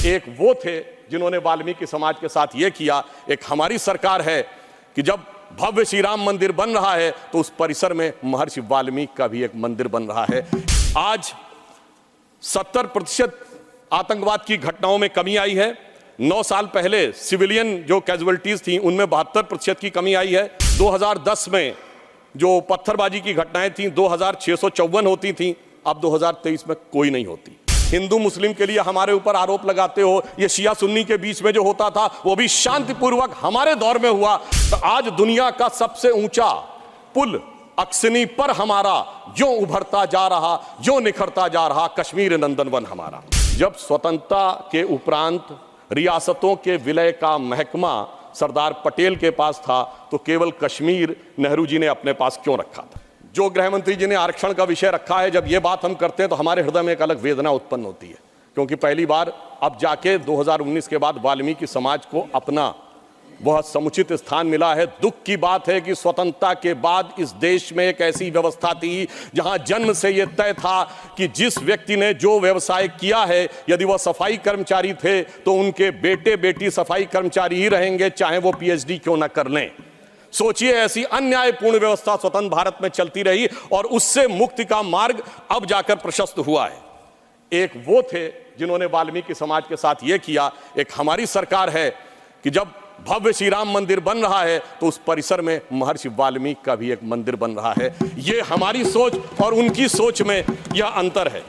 एक वो थे जिन्होंने वाल्मीकि समाज के साथ ये किया। एक हमारी सरकार है कि जब भव्य श्री राम मंदिर बन रहा है तो उस परिसर में महर्षि वाल्मीकि का भी एक मंदिर बन रहा है। आज 70% आतंकवाद की घटनाओं में कमी आई है। 9 साल पहले सिविलियन जो कैजुअलिटीज थी उनमें 72% की कमी आई है। 2010 में जो पत्थरबाजी की घटनाएं थी 2654 होती थी, अब 2023 में कोई नहीं होती। हिंदू मुस्लिम के लिए हमारे ऊपर आरोप लगाते हो, ये शिया सुन्नी के बीच में जो होता था वो भी शांतिपूर्वक हमारे दौर में हुआ। तो आज दुनिया का सबसे ऊंचा पुल अक्सनी पर हमारा जो उभरता जा रहा, जो निखरता जा रहा कश्मीर नंदनवन हमारा। जब स्वतंत्रता के उपरांत रियासतों के विलय का महकमा सरदार पटेल के पास था तो केवल कश्मीर नेहरू जी ने अपने पास क्यों रखा था? जो गृह मंत्री जी ने आरक्षण का विषय रखा है, जब ये बात हम करते हैं तो हमारे हृदय में एक अलग वेदना उत्पन्न होती है, क्योंकि पहली बार अब जाके 2019 के बाद वाल्मीकि समाज को अपना बहुत समुचित स्थान मिला है। दुख की बात है कि स्वतंत्रता के बाद इस देश में एक ऐसी व्यवस्था थी जहां जन्म से यह तय था कि जिस व्यक्ति ने जो व्यवसाय किया है, यदि वह सफाई कर्मचारी थे तो उनके बेटे बेटी सफाई कर्मचारी ही रहेंगे, चाहे वो पीएचडी क्यों ना कर लें। सोचिए, ऐसी अन्यायपूर्ण व्यवस्था स्वतंत्र भारत में चलती रही और उससे मुक्ति का मार्ग अब जाकर प्रशस्त हुआ है। एक वो थे जिन्होंने वाल्मीकि समाज के साथ ये किया। एक हमारी सरकार है कि जब भव्य श्री राम मंदिर बन रहा है तो उस परिसर में महर्षि वाल्मीकि का भी एक मंदिर बन रहा है। ये हमारी सोच और उनकी सोच में यह अंतर है।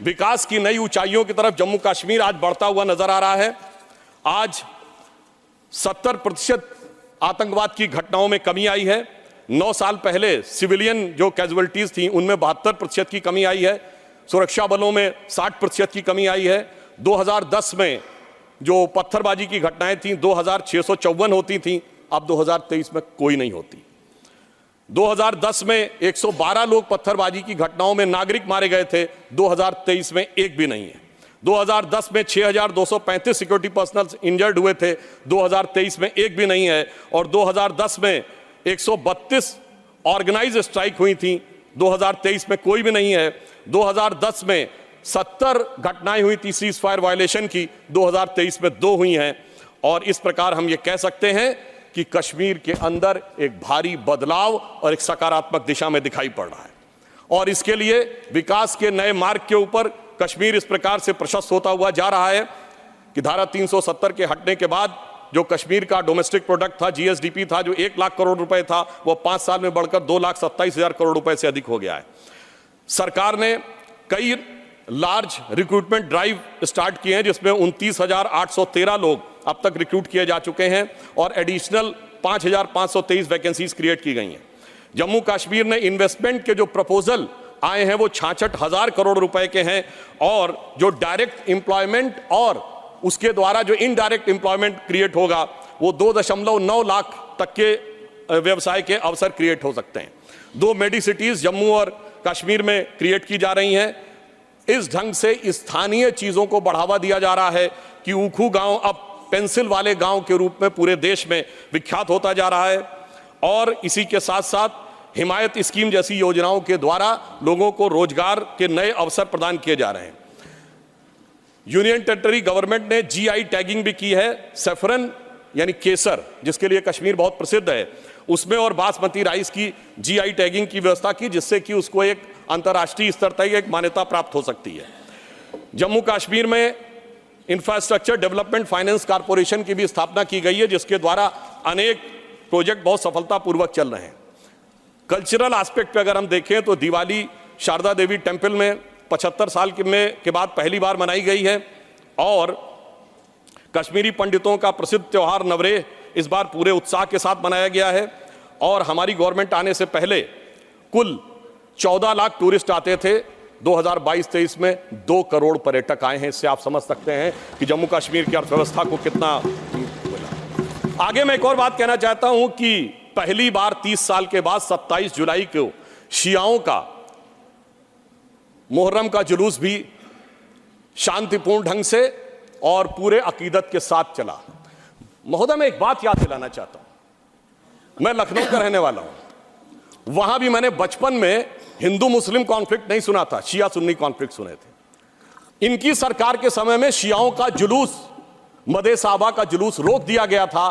विकास की नई ऊंचाइयों की तरफ जम्मू कश्मीर आज बढ़ता हुआ नजर आ रहा है। आज 70% आतंकवाद की घटनाओं में कमी आई है। 9 साल पहले सिविलियन जो कैजुअलिटीज थी उनमें 72% की कमी आई है। सुरक्षा बलों में 60% की कमी आई है। 2010 में जो पत्थरबाजी की घटनाएं थी 2654 होती थी, अब 2023 में कोई नहीं होती। 2010 में 112 लोग पत्थरबाजी की घटनाओं में नागरिक मारे गए थे, 2023 में एक भी नहीं है। 2010 में 6235 सिक्योरिटी पर्सनल इंजर्ड हुए थे, 2023 में एक भी नहीं है। और 2010 में 132 ऑर्गेनाइज स्ट्राइक हुई थी, 2023 में कोई भी नहीं है। 2010 में 70 घटनाएं हुई थी सीज फायर वायलेशन की, 2023 में 2 हुई हैं। और इस प्रकार हम ये कह सकते हैं कि कश्मीर के अंदर एक भारी बदलाव और एक सकारात्मक दिशा में दिखाई पड़ रहा है। और इसके लिए विकास के नए मार्ग के ऊपर कश्मीर इस प्रकार से प्रशस्त होता हुआ जा रहा है कि धारा 370 के हटने के बाद जो कश्मीर का डोमेस्टिक प्रोडक्ट था, जीएसडीपी था, जो 1 लाख करोड़ रुपए था, वो 5 साल में बढ़कर 2,27,000 करोड़ रुपए से अधिक हो गया है। सरकार ने कई लार्ज रिक्रूटमेंट ड्राइव स्टार्ट किए हैं जिसमें 29,813 लोग अब तक रिक्रूट किए जा चुके हैं और एडिशनल 5,523 वैकेंसीज क्रिएट की गई हैं। जम्मू कश्मीर ने इन्वेस्टमेंट के जो प्रपोजल आए हैं वो 66,000 करोड़ रुपए के हैं और जो डायरेक्ट एम्प्लॉयमेंट और उसके द्वारा जो इनडायरेक्ट एम्प्लॉयमेंट क्रिएट होगा वो 2.9 लाख तक के व्यवसाय के अवसर क्रिएट हो सकते हैं। 2 मेडी सिटीज जम्मू और कश्मीर में क्रिएट की जा रही हैं। इस ढंग से स्थानीय चीजों को बढ़ावा दिया जा रहा है कि ऊखू गांव अब पेंसिल वाले गांव के रूप में पूरे देश में विख्यात होता जा रहा है। और इसी के साथ साथ हिमायत स्कीम जैसी योजनाओं के द्वारा लोगों को रोजगार के नए अवसर प्रदान किए जा रहे हैं। यूनियन टेरिटरी गवर्नमेंट ने जीआई टैगिंग भी की है। सैफरन यानी केसर, जिसके लिए कश्मीर बहुत प्रसिद्ध है, उसमें और बासमती राइस की जीआई टैगिंग की व्यवस्था की, जिससे कि उसको एक अंतर्राष्ट्रीय स्तर तक एक मान्यता प्राप्त हो सकती है। जम्मू कश्मीर में इंफ्रास्ट्रक्चर डेवलपमेंट फाइनेंस कॉर्पोरेशन की भी स्थापना की गई है, जिसके द्वारा अनेक प्रोजेक्ट बहुत सफलतापूर्वक चल रहे हैं। कल्चरल एस्पेक्ट पे अगर हम देखें तो दिवाली शारदा देवी टेम्पल में 75 साल के बाद पहली बार मनाई गई है और कश्मीरी पंडितों का प्रसिद्ध त्यौहार नवरेह इस बार पूरे उत्साह के साथ मनाया गया है। और हमारी गवर्नमेंट आने से पहले कुल 14 लाख टूरिस्ट आते थे, 2022-23 में 2 करोड़ पर्यटक आए हैं। इससे आप समझ सकते हैं कि जम्मू कश्मीर की अर्थव्यवस्था को कितना मिला। आगे मैं एक और बात कहना चाहता हूं कि पहली बार 30 साल के बाद 27 जुलाई को शियाओं का मुहर्रम का जुलूस भी शांतिपूर्ण ढंग से और पूरे अकीदत के साथ चला। महोदय, मैं एक बात याद दिलाना चाहता हूं। मैं लखनऊ का रहने वाला हूं। वहां भी मैंने बचपन में हिंदू मुस्लिम कॉन्फ्लिक्ट नहीं सुना था, शिया सुन्नी कॉन्फ्लिक्ट सुने थे। इनकी सरकार के समय में शियाओं का जुलूस, मदे साहबा का जुलूस रोक दिया गया था।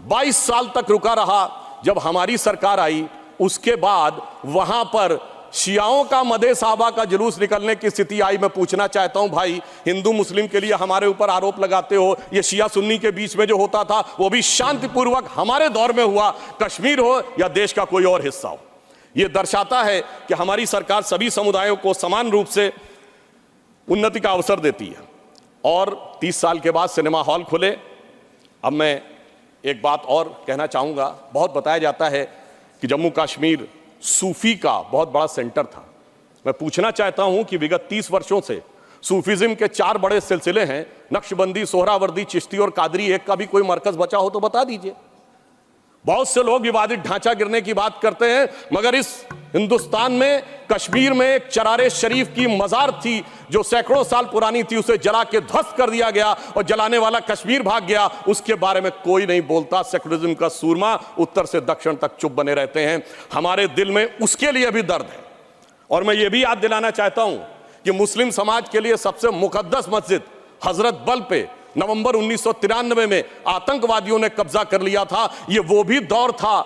22 साल तक रुका रहा। जब हमारी सरकार आई उसके बाद वहां पर शियाओं का, मदे साहबा का जुलूस निकलने की स्थिति आई। मैं पूछना चाहता हूं भाई, हिंदू मुस्लिम के लिए हमारे ऊपर आरोप लगाते हो, ये शिया सुन्नी के बीच में जो होता था वो भी शांतिपूर्वक हमारे दौर में हुआ, कश्मीर हो या देश का कोई और हिस्सा हो। यह दर्शाता है कि हमारी सरकार सभी समुदायों को समान रूप से उन्नति का अवसर देती है। और 30 साल के बाद सिनेमा हॉल खुले। अब मैं एक बात और कहना चाहूँगा। बहुत बताया जाता है कि जम्मू कश्मीर सूफी का बहुत बड़ा सेंटर था। मैं पूछना चाहता हूँ कि विगत 30 वर्षों से सूफीज़्म के 4 बड़े सिलसिले हैं, नक्शबंदी, सोहरावर्दी, चिश्ती और कादरी। एक का भी कोई मरकज़ बचा हो तो बता दीजिए। बहुत से लोग विवादित ढांचा गिरने की बात करते हैं, मगर इस हिंदुस्तान में कश्मीर में एक चरारे शरीफ की मजार थी जो सैकड़ों साल पुरानी थी, उसे जला के ध्वस्त कर दिया गया और जलाने वाला कश्मीर भाग गया। उसके बारे में कोई नहीं बोलता। सेकुलरिज्म का सूरमा उत्तर से दक्षिण तक चुप बने रहते हैं। हमारे दिल में उसके लिए भी दर्द है। और मैं ये भी याद दिलाना चाहता हूं कि मुस्लिम समाज के लिए सबसे मुकद्दस मस्जिद हजरत बल पे नवंबर 1993 में आतंकवादियों ने कब्जा कर लिया था। ये वो भी दौर था,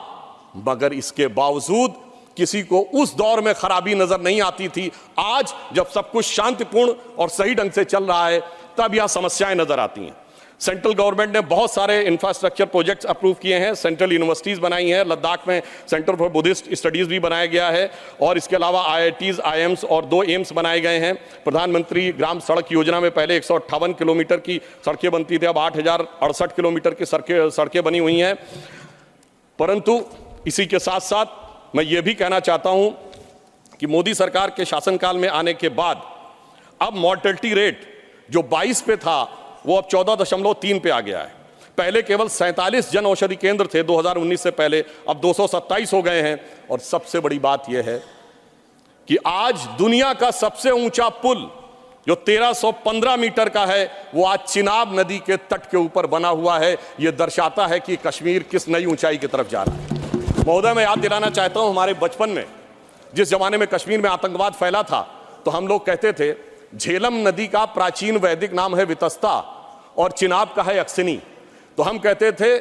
मगर इसके बावजूद किसी को उस दौर में खराबी नजर नहीं आती थी। आज जब सब कुछ शांतिपूर्ण और सही ढंग से चल रहा है तब यह समस्याएं नजर आती हैं। सेंट्रल गवर्नमेंट ने बहुत सारे इंफ्रास्ट्रक्चर प्रोजेक्ट्स अप्रूव किए हैं, सेंट्रल यूनिवर्सिटीज बनाई हैं। लद्दाख में सेंटर फॉर बुद्धिस्ट स्टडीज भी बनाया गया है और इसके अलावा IITs, IIMs और 2 एम्स बनाए गए हैं। प्रधानमंत्री ग्राम सड़क योजना में पहले 158 किलोमीटर की सड़कें बनती थी, अब 8068 किलोमीटर की सड़कें बनी हुई हैं। परंतु इसी के साथ साथ मैं ये भी कहना चाहता हूं कि मोदी सरकार के शासनकाल में आने के बाद अब मॉर्टेलिटी रेट जो 22 पे था वो अब 14.3 पे आ गया है। पहले केवल 47 जन औषधि केंद्र थे 2019 से पहले, अब 227 हो गए हैं। और सबसे बड़ी बात यह है कि आज दुनिया का सबसे ऊंचा पुल जो 1315 मीटर का है वो आज चिनाब नदी के तट के ऊपर बना हुआ है। यह दर्शाता है कि कश्मीर किस नई ऊंचाई की तरफ जा रहा है। महोदय, मैं याद दिलाना चाहता हूं, हमारे बचपन में जिस जमाने में कश्मीर में आतंकवाद फैला था तो हम लोग कहते थे झेलम नदी का प्राचीन वैदिक नाम है वितस्ता और चिनाब का है अक्सिनी। तो हम कहते थे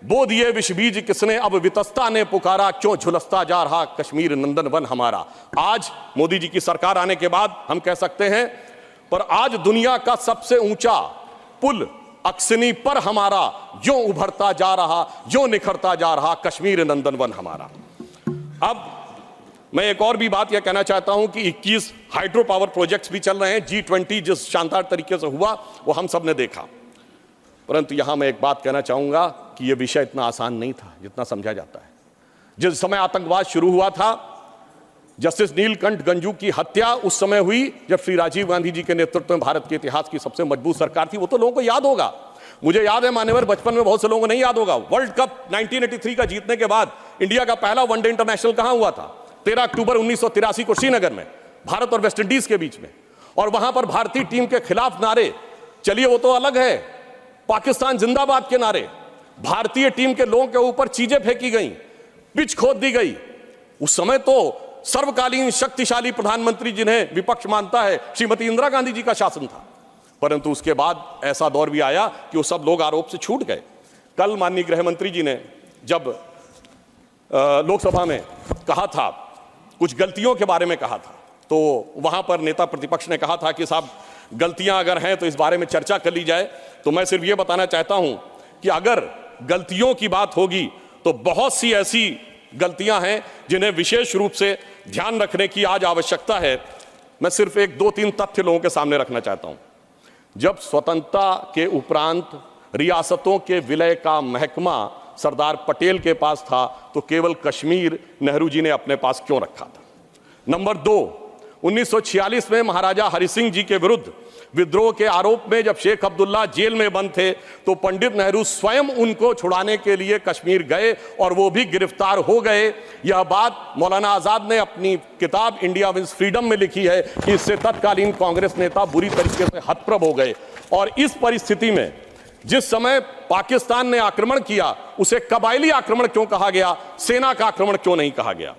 बो दिए विष बीज किसने, अब वितस्ता ने पुकारा, क्यों झुलसता जा रहा कश्मीर नंदन वन हमारा। आज मोदी जी की सरकार आने के बाद हम कह सकते हैं, पर आज दुनिया का सबसे ऊंचा पुल अक्सिनी पर हमारा जो उभरता जा रहा, जो निखरता जा रहा कश्मीर नंदन वन हमारा। अब मैं एक और भी बात यह कहना चाहता हूं कि 21 हाइड्रो पावर प्रोजेक्ट्स भी चल रहे हैं। G20 जिस शानदार तरीके से हुआ वो हम सब ने देखा। परंतु यहां मैं एक बात कहना चाहूंगा कि यह विषय इतना आसान नहीं था जितना समझा जाता है। जिस समय आतंकवाद शुरू हुआ था, जस्टिस नीलकंठ गंजू की हत्या उस समय हुई जब श्री राजीव गांधी जी के नेतृत्व में भारत के इतिहास की सबसे मजबूत सरकार थी। वो तो लोगों को याद होगा, मुझे याद है मान्यवर, बचपन में बहुत से लोगों को नहीं याद होगा। वर्ल्ड कप 1983 का जीतने के बाद इंडिया का पहला वनडे इंटरनेशनल कहां हुआ था? 13 अक्टूबर 1983 को श्रीनगर में, भारत और वेस्ट इंडीज के बीच में। और वहां पर भारतीय टीम के खिलाफ नारे, चलिए वो तो अलग है, पाकिस्तान जिंदाबाद के नारे, भारतीय टीम के लोगों के ऊपर चीजें फेंकी गई, पिच खोद दी गई। उस समय तो सर्वकालीन शक्तिशाली प्रधानमंत्री जिन्हें विपक्ष मानता है श्रीमती इंदिरा गांधी जी का शासन था। परंतु उसके बाद ऐसा दौर भी आया कि वो सब लोग आरोप से छूट गए। कल माननीय गृह मंत्री जी ने जब लोकसभा में कहा था, कुछ गलतियों के बारे में कहा था, तो वहां पर नेता प्रतिपक्ष ने कहा था कि साहब गलतियां अगर हैं तो इस बारे में चर्चा कर ली जाए। तो मैं सिर्फ ये बताना चाहता हूं कि अगर गलतियों की बात होगी तो बहुत सी ऐसी गलतियां हैं जिन्हें विशेष रूप से ध्यान रखने की आज आवश्यकता है। मैं सिर्फ 1-2-3 तथ्य लोगों के सामने रखना चाहता हूं। जब स्वतंत्रता के उपरांत रियासतों के विलय का महकमा सरदार पटेल के पास था तो केवल कश्मीर नेहरू जी ने अपने पास क्यों रखा था? नंबर 2, 1946 में महाराजा हरि सिंह जी के विरुद्ध विद्रोह के आरोप में जब शेख अब्दुल्ला जेल में बंद थे तो पंडित नेहरू स्वयं उनको छुड़ाने के लिए कश्मीर गए और वो भी गिरफ्तार हो गए। यह बात मौलाना आजाद ने अपनी किताब इंडिया विंस फ्रीडम में लिखी है कि इससे तत्कालीन कांग्रेस नेता बुरी तरीके से हतप्रभ हो गए। और इस परिस्थिति में जिस समय पाकिस्तान ने आक्रमण किया उसे कबायली आक्रमण क्यों कहा गया, सेना का आक्रमण क्यों नहीं कहा गया?